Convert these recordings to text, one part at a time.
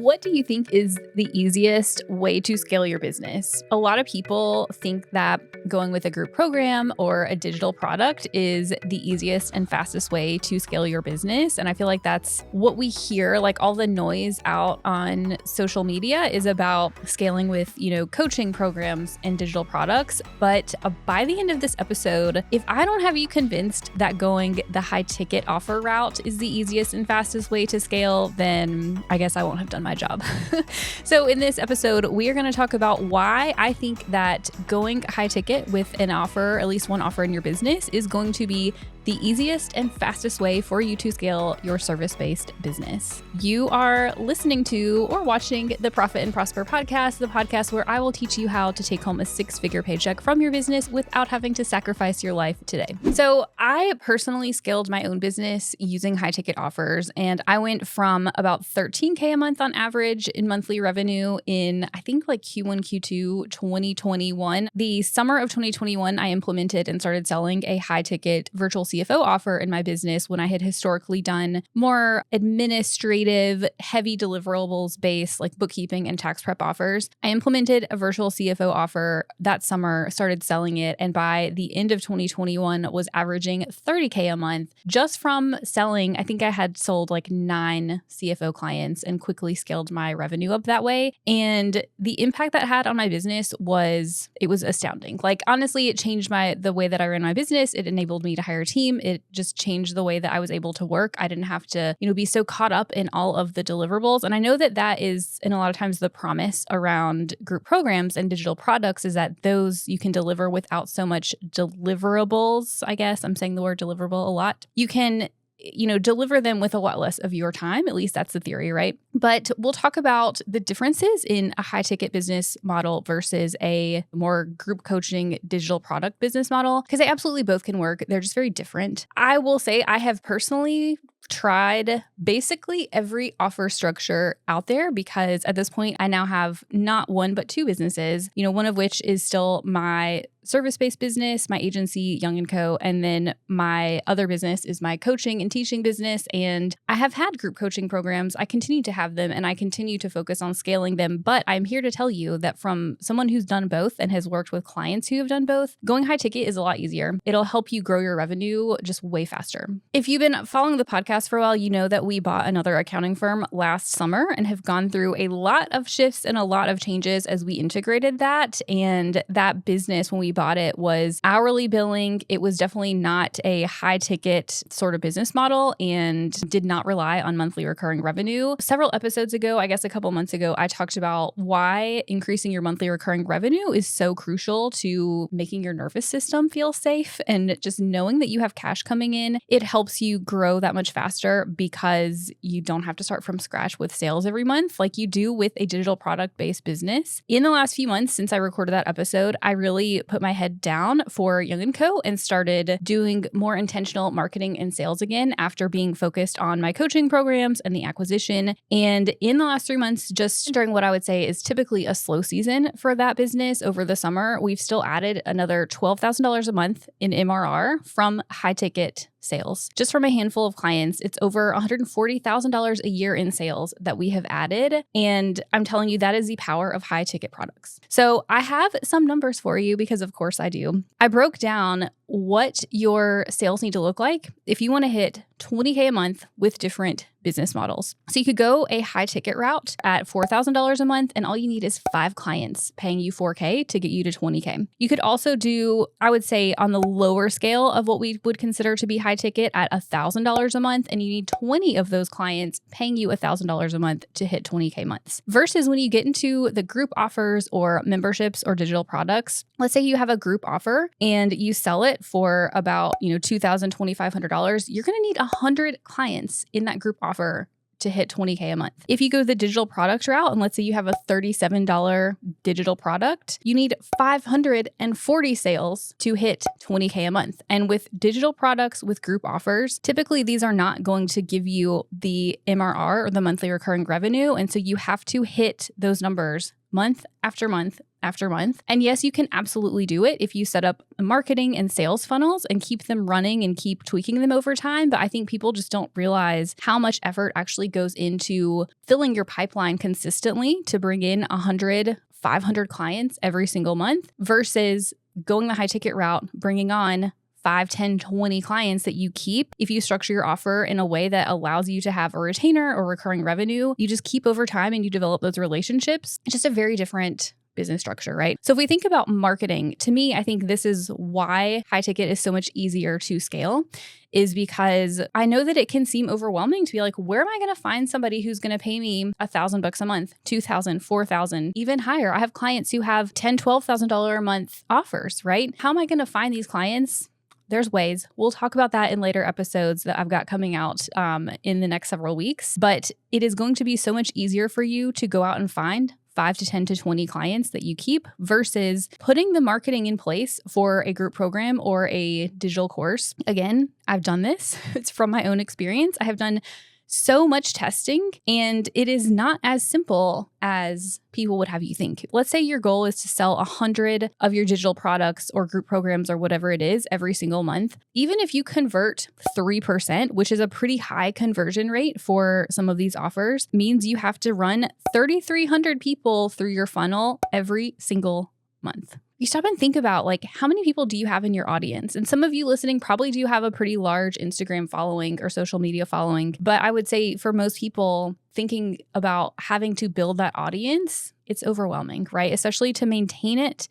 What do you think is the easiest way to scale your business? A lot of people think that going with a group program or a digital product is the easiest and fastest way to scale your business. And I feel like that's what we hear, like all the noise out on social media is about scaling with, coaching programs and digital products. But by the end of this episode, if I don't have you convinced that going the high ticket offer route is the easiest and fastest way to scale, then I guess I won't have done my job. So in this episode, we are going to talk about why I think that going high ticket with an offer, at least one offer in your business, is going to be the easiest and fastest way for you to scale your service-based business. You are listening to or watching the Profit and Prosper podcast, the podcast where I will teach you how to take home a six-figure paycheck from your business without having to sacrifice your life today. So I personally scaled my own business using high ticket offers, and I went from about $13K a month on average in monthly revenue in, I think, like Q1, Q2, 2021. The summer of 2021, I implemented and started selling a high ticket virtual CFO offer in my business when I had historically done more administrative, heavy deliverables based, like bookkeeping and tax prep offers. I implemented a virtual CFO offer that summer, started selling it, and by the end of 2021 was averaging $30K a month just from selling. I think I had sold like 9 CFO clients and quickly scaled my revenue up that way. And the impact that had on my business was astounding. Like, honestly, it changed the way that I ran my business. It enabled me to hire a team. It just changed the way that I was able to work. I didn't have to, be so caught up in all of the deliverables. And I know that that is, in a lot of times, the promise around group programs and digital products is that those you can deliver without so much deliverables. I guess I'm saying the word deliverable a lot. You can deliver them with a lot less of your time. At least that's the theory, right? But we'll talk about the differences in a high ticket business model versus a more group coaching digital product business model, because they absolutely both can work. They're just very different. I will say I have personally tried basically every offer structure out there because at this point I now have not one but 2 businesses, one of which is still my service-based business, my agency, Young & Co. And then my other business is my coaching and teaching business. And I have had group coaching programs. I continue to have them and I continue to focus on scaling them. But I'm here to tell you that from someone who's done both and has worked with clients who have done both, going high ticket is a lot easier. It'll help you grow your revenue just way faster. If you've been following the podcast for a while, you know that we bought another accounting firm last summer and have gone through a lot of shifts and a lot of changes as we integrated that. And that business, when we bought it, was hourly billing. It was definitely not a high ticket sort of business model and did not rely on monthly recurring revenue. Several episodes ago, I guess a couple months ago, I talked about why increasing your monthly recurring revenue is so crucial to making your nervous system feel safe, and just knowing that you have cash coming in. It helps you grow that much faster because you don't have to start from scratch with sales every month like you do with a digital product based business. In the last few months since I recorded that episode, I really put my head down for Young & Co. and started doing more intentional marketing and sales again after being focused on my coaching programs and the acquisition. And in the last 3 months, just during what I would say is typically a slow season for that business over the summer, we've still added another $12,000 a month in MRR from high ticket sales. Just from a handful of clients, it's over $140,000 a year in sales that we have added. And I'm telling you, that is the power of high ticket products. So I have some numbers for you because of course I do. I broke down what your sales need to look like if you want to hit $20K a month with different business models. So you could go a high ticket route at $4,000 a month, and all you need is 5 clients paying you $4K to get you to $20K. You could also do, I would say, on the lower scale of what we would consider to be high ticket at $1,000 a month, and you need 20 of those clients paying you $1,000 a month to hit 20K months. Versus when you get into the group offers or memberships or digital products, let's say you have a group offer and you sell it for about, $2,000, $2,500, you're going to need 100 clients in that group offer to hit 20K a month. If you go the digital product route, and let's say you have a $37 digital product, you need 540 sales to hit 20K a month. And with digital products with group offers, typically these are not going to give you the MRR or the monthly recurring revenue. And so you have to hit those numbers month after month after month. And yes, you can absolutely do it if you set up marketing and sales funnels and keep them running and keep tweaking them over time. But I think people just don't realize how much effort actually goes into filling your pipeline consistently to bring in 100, 500 clients every single month versus going the high ticket route, bringing on 5, 10, 20 clients that you keep. If you structure your offer in a way that allows you to have a retainer or recurring revenue, you just keep over time and you develop those relationships. It's just a very different business structure, right? So if we think about marketing, to me, I think this is why high ticket is so much easier to scale, is because I know that it can seem overwhelming to be like, where am I going to find somebody who's going to pay me $1,000 a month, $2,000, $4,000, even higher? I have clients who have $10,000, $12,000 a month offers, right? How am I going to find these clients? There's ways. We'll talk about that in later episodes that I've got coming out in the next several weeks. But it is going to be so much easier for you to go out and find 5 to 10 to 20 clients that you keep versus putting the marketing in place for a group program or a digital course. Again, I've done this. It's from my own experience. I have done so much testing, and it is not as simple as people would have you think. Let's say your goal is to sell 100 of your digital products or group programs or whatever it is every single month. Even if you convert 3%, which is a pretty high conversion rate for some of these offers, means you have to run 3,300 people through your funnel every single month. You stop and think about like, how many people do you have in your audience? And some of you listening probably do have a pretty large Instagram following or social media following. But I would say for most people, thinking about having to build that audience, it's overwhelming, right? Especially to maintain it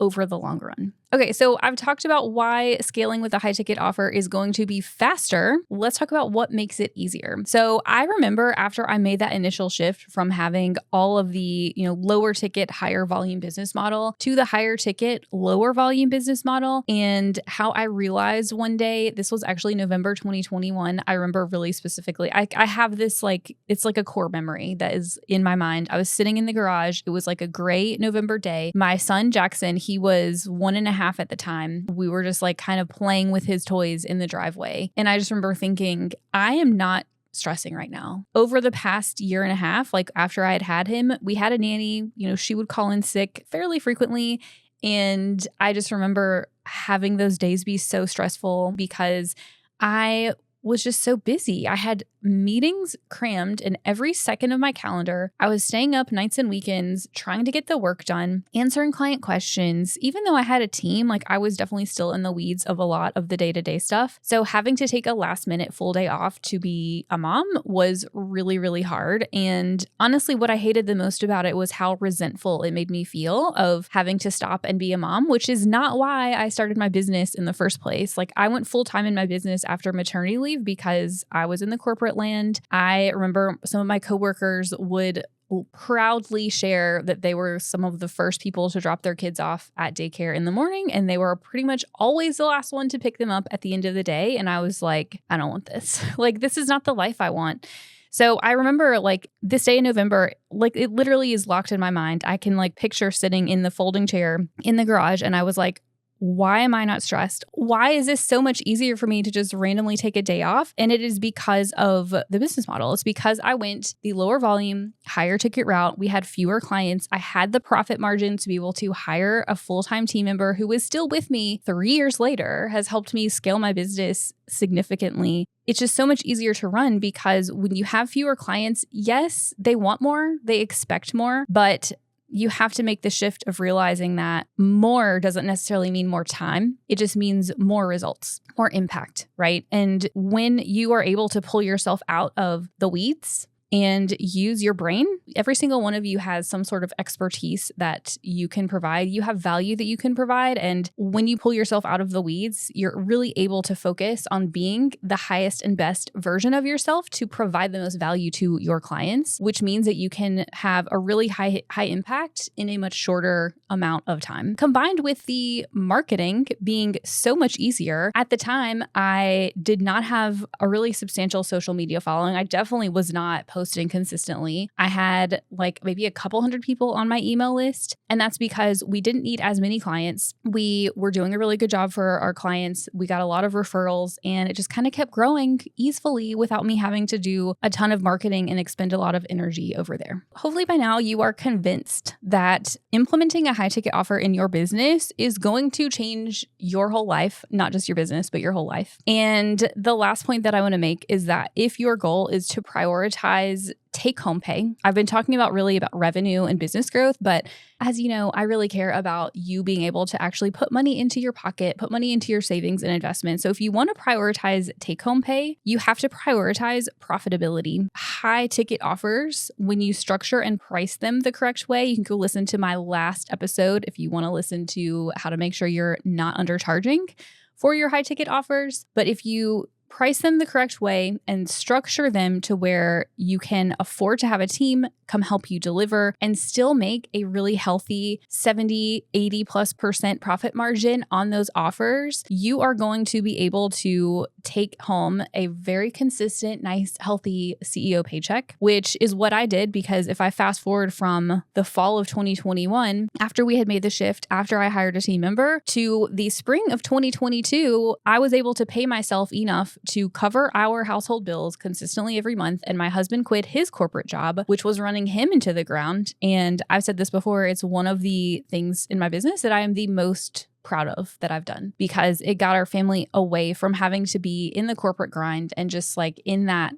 over the long run. Okay, so I've talked about why scaling with a high ticket offer is going to be faster. Let's talk about what makes it easier. So I remember after I made that initial shift from having all of the, lower ticket, higher volume business model to the higher ticket, lower volume business model, and how I realized one day, this was actually November 2021. I remember really specifically, I have this it's like a core memory that is in my mind. I was sitting in the garage. It was like a gray November day. My son, Jackson, he was 1.5 at the time. We were just like kind of playing with his toys in the driveway. And I just remember thinking, I am not stressing right now. Over the past 1.5 years, like after I had him, we had a nanny, she would call in sick fairly frequently. And I just remember having those days be so stressful because I was just so busy. I had meetings crammed in every second of my calendar. I was staying up nights and weekends, trying to get the work done, answering client questions. Even though I had a team, I was definitely still in the weeds of a lot of the day-to-day stuff. So having to take a last minute full day off to be a mom was really, really hard. And honestly, what I hated the most about it was how resentful it made me feel of having to stop and be a mom, which is not why I started my business in the first place. I went full-time in my business after maternity leave because I was in the corporate land. I remember some of my coworkers would proudly share that they were some of the first people to drop their kids off at daycare in the morning, and they were pretty much always the last one to pick them up at the end of the day. And I was like, I don't want this. This is not the life I want. So I remember this day in November, it literally is locked in my mind. I can picture sitting in the folding chair in the garage, and I was like, why am I not stressed? Why is this so much easier for me to just randomly take a day off? And it is because of the business model. It's because I went the lower volume, higher ticket route. We had fewer clients. I had the profit margin to be able to hire a full-time team member who is still with me 3 years later, has helped me scale my business significantly. It's just so much easier to run because when you have fewer clients, yes, they want more, they expect more, but you have to make the shift of realizing that more doesn't necessarily mean more time. It just means more results, more impact, right? And when you are able to pull yourself out of the weeds and use your brain, every single one of you has some sort of expertise that you can provide. You have value that you can provide. And when you pull yourself out of the weeds, you're really able to focus on being the highest and best version of yourself to provide the most value to your clients, which means that you can have a really high impact in a much shorter amount of time. Combined with the marketing being so much easier, at the time, I did not have a really substantial social media following. I definitely was not posting posting consistently. I had like maybe a couple hundred people on my email list. And that's because we didn't need as many clients. We were doing a really good job for our clients. We got a lot of referrals and it just kind of kept growing easily without me having to do a ton of marketing and expend a lot of energy over there. Hopefully by now you are convinced that implementing a high ticket offer in your business is going to change your whole life, not just your business, but your whole life. And the last point that I want to make is that if your goal is to prioritize take-home pay. I've been talking about revenue and business growth, but as you know, I really care about you being able to actually put money into your pocket, put money into your savings and investments. So if you want to prioritize take-home pay, you have to prioritize profitability. High ticket offers, when you structure and price them the correct way, you can go listen to my last episode if you want to listen to how to make sure you're not undercharging for your high ticket offers. But if you price them the correct way and structure them to where you can afford to have a team come help you deliver and still make a really healthy 70, 80+% profit margin on those offers, you are going to be able to take home a very consistent, nice, healthy CEO paycheck, which is what I did because if I fast forward from the fall of 2021, after we had made the shift, after I hired a team member, to the spring of 2022, I was able to pay myself enough to cover our household bills consistently every month. And my husband quit his corporate job, which was running him into the ground. And I've said this before, it's one of the things in my business that I am the most proud of that I've done because it got our family away from having to be in the corporate grind and just like in that,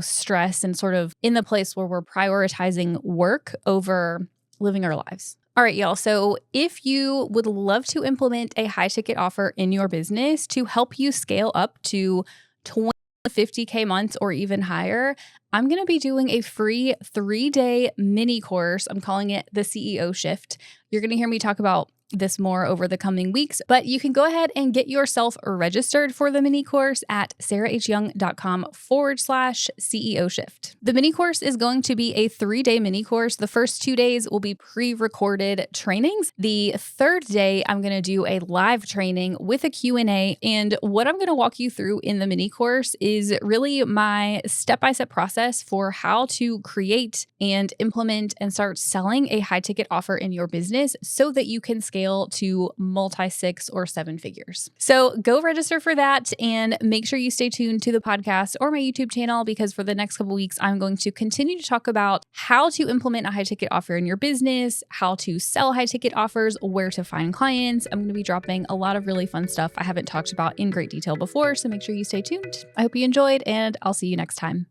stress and sort of in the place where we're prioritizing work over living our lives. All right, y'all. So if you would love to implement a high ticket offer in your business to help you scale up to 20 to 50K months or even higher, I'm going to be doing a free 3-day mini course. I'm calling it the CEO Shift. You're going to hear me talk about this more over the coming weeks, but you can go ahead and get yourself registered for the mini course at sarahhyoung.com/CEO Shift. The mini course is going to be a 3-day mini course. The first 2 days will be pre-recorded trainings. The third day, I'm going to do a live training with a Q&A. And what I'm going to walk you through in the mini course is really my step-by-step process for how to create and implement and start selling a high ticket offer in your business so that you can scale to multi-6 or 7 figures. So go register for that and make sure you stay tuned to the podcast or my YouTube channel because for the next couple weeks, I'm going to continue to talk about how to implement a high ticket offer in your business, how to sell high ticket offers, where to find clients. I'm going to be dropping a lot of really fun stuff I haven't talked about in great detail before, so make sure you stay tuned. I hope you enjoyed and I'll see you next time.